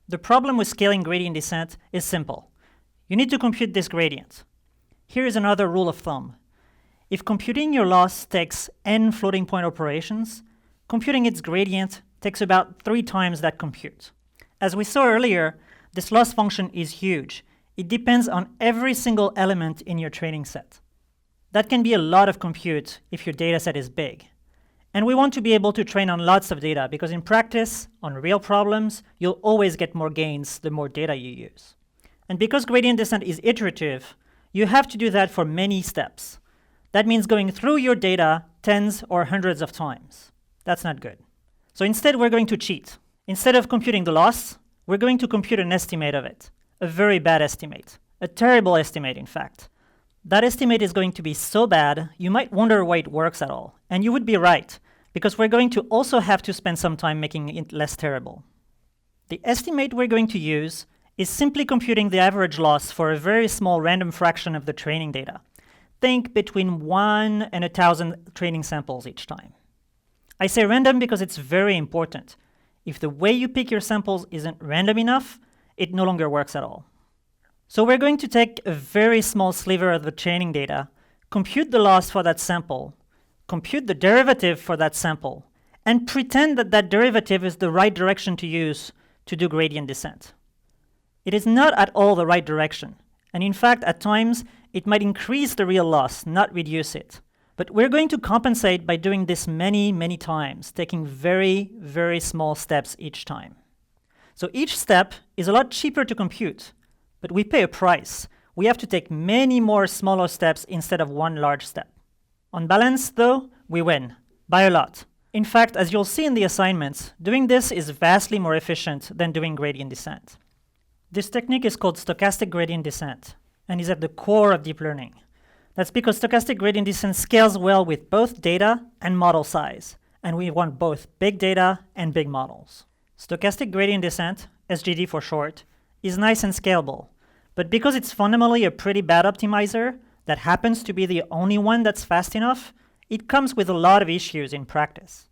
The problem with scaling gradient descent is simple. You need to compute this gradient. Here is another rule of thumb. If computing your loss takes n floating point operations, computing its gradient takes about 3 times that compute. As we saw earlier, this loss function is huge. It depends on every single element in your training set. That can be a lot of compute if your dataset is big. And we want to be able to train on lots of data because in practice, on real problems, you'll always get more gains the more data you use. And because gradient descent is iterative, you have to do that for many steps. That means going through your data tens or hundreds of times. That's not good. So instead, we're going to cheat. Instead of computing the loss, we're going to compute an estimate of it. A very bad estimate. A terrible estimate, in fact. That estimate is going to be so bad, you might wonder why it works at all. And you would be right, because we're going to also have to spend some time making it less terrible. The estimate we're going to use is simply computing the average loss for a very small random fraction of the training data. Think between 1 and 1,000 training samples each time. I say random because it's very important. If the way you pick your samples isn't random enough, it no longer works at all. So we're going to take a very small sliver of the training data, compute the loss for that sample, compute the derivative for that sample, and pretend that that derivative is the right direction to use to do gradient descent. It is not at all the right direction, and in fact, at times, it might increase the real loss, not reduce it. But we're going to compensate by doing this many, many times, taking very, very small steps each time. So each step is a lot cheaper to compute, but we pay a price. We have to take many more smaller steps instead of one large step. On balance, though, we win, by a lot. In fact, as you'll see in the assignments, doing this is vastly more efficient than doing gradient descent. This technique is called stochastic gradient descent, and is at the core of deep learning. That's because stochastic gradient descent scales well with both data and model size, and we want both big data and big models. Stochastic gradient descent, SGD for short, is nice and scalable, but because it's fundamentally a pretty bad optimizer that happens to be the only one that's fast enough, it comes with a lot of issues in practice.